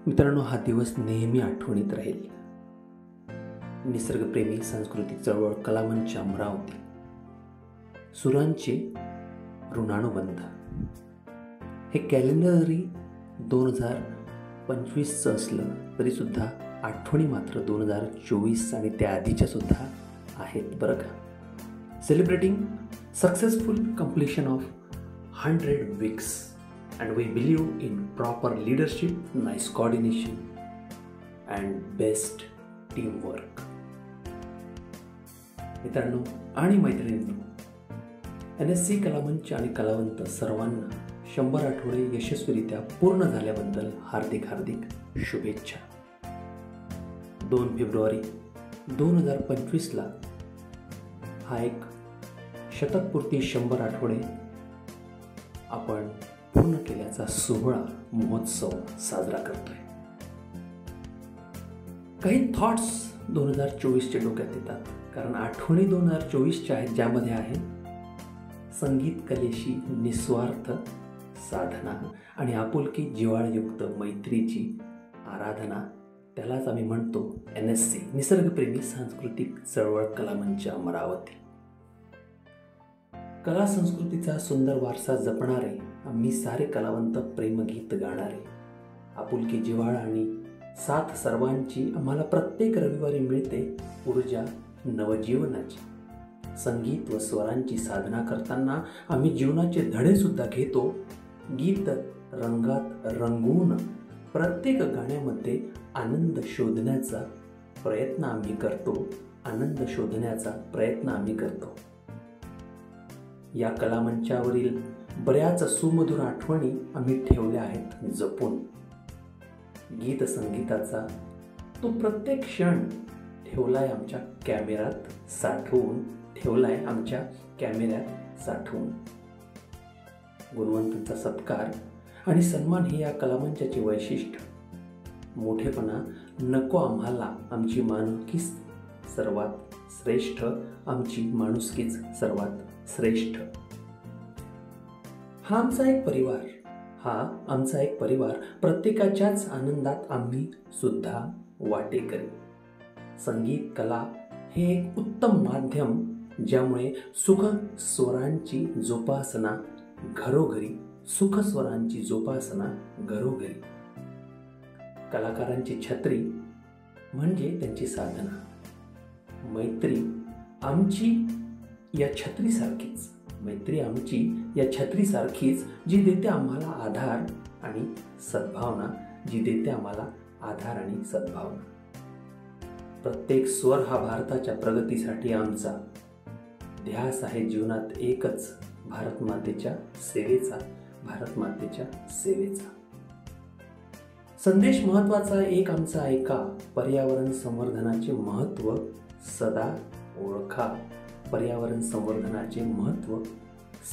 मित्रांनो, हा दिवस नेहमी आठवणीत राहील. निसर्गप्रेमी सांस्कृतिक चळवळ कलामंच अमरावती, सुरांचे ऋणानुबंध. हे कॅलेंडरी 2025चं असलं तरी सुद्धा आठवणी मात्र 2024 आणि त्या आधीच्या सुद्धा आहेत बरं का. Celebrating successful completion of 100 weeks and we believe in proper leadership, nice coordination and best teamwork. मित्रांनो आणि मैत्रिणींनो, NSC कलामंच आणि कलावंत सर्वांना 100 आठवडे यशस्वीरित्या पूर्ण झाल्याबद्दल हार्दिक शुभेच्छा. 2 फेब्रुवारी 2025ला हा एक शतकपूर्ती 100 आठवडे आपण पूर्ण केल्याचा सोहळा महोत्सव साजरा करतोय. काही थॉट्स 2024चे डोक्यात येतात, कारण आठवणी 2024च्या आहेत, ज्यामध्ये आहे संगीत कलेशी निस्वार्थ साधना आणि आपुलकी जिव्हाळयुक्त मैत्रीची आराधना. त्यालाच आम्ही म्हणतो NSC, निसर्गप्रेमी सांस्कृतिक चळवळ कलामंच अमरावती. कला संस्कृतीचा सुंदर वारसा जपणारे आम्ही सारे कलावंत प्रेमगीत गाणारे. आपुलकी जिव्हाळा आणि साथ सर्वांची आम्हाला प्रत्येक रविवारी मिळते ऊर्जा नवजीवनाची. संगीत व स्वरांची साधना करताना आम्ही जीवनाचे धडे सुद्धा घेतो. गीत रंगात रंगवून प्रत्येक गाण्यामध्ये आनंद शोधण्याचा प्रयत्न आम्ही करतो. या कलामंचावरील बऱ्याच सुमधुर आठवणी आम्ही ठेवल्या आहेत जपून. गीत संगीताचा तो प्रत्येक क्षण ठेवलाय आमच्या कॅमेऱ्यात साठवून. गुणवंतांचा सत्कार आणि सन्मान हे या कलामंचाचे वैशिष्ट्य. मोठेपणा नको आम्हाला, आमची माणुसकीच सर्वात श्रेष्ठ. हा आमचा एक परिवार, प्रत्येकाच्याच आनंदात आम्ही सुद्धा वाटेकरी. संगीत कला हे एक उत्तम माध्यम, ज्यामुळे सुख स्वरांची जोपासना घरोघरी. कलाकारांची छत्री म्हणजे त्यांची साधना. मैत्री आमची या छत्रीसारखीच, जी देते आम्हाला आधार आणि सद्भावना. प्रत्येक स्वर हा भारताच्या प्रगतीसाठी आमचा ध्यास आहे. जीवनात एकच, भारतमातेच्या सेवेचा. संदेश महत्वाचा एक आमचा ऐका. पर्यावरण संवर्धनाचे महत्त्व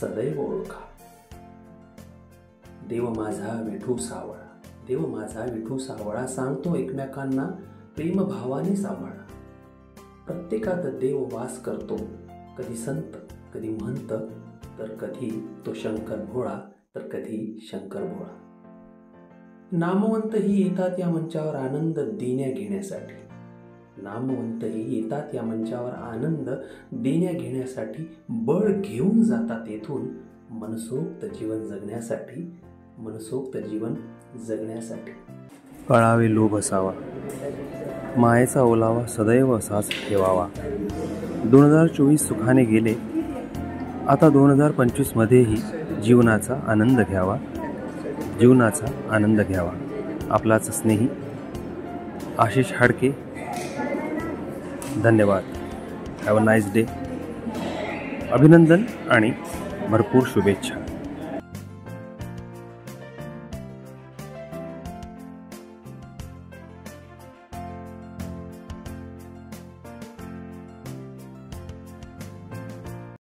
सदैव ओळखा. देव माझा विठू सावळा सांगतो एकमेकांना प्रेमभावाने सांभाळा. प्रत्येकात देव वास करतो, कधी संत, कधी महंत, तर कधी तो शंकर भोळा. नामवंत ही येतात या मंचावर आनंद देण्या घेण्यासाठी, बळ घेऊन जातात येथून मनसोक्त जीवन जगण्यासाठी. कळावे लोभ असावा, मायेचा ओलावा सदैव असाच ठेवावा. 2024 सुखाने गेले, आता 2025 मध्येही जीवनाचा आनंद घ्यावा. आपलाच स्नेही आशिष हाडके. धन्यवाद. Have a nice day. अभिनंदन आणि भरपूर शुभेच्छा.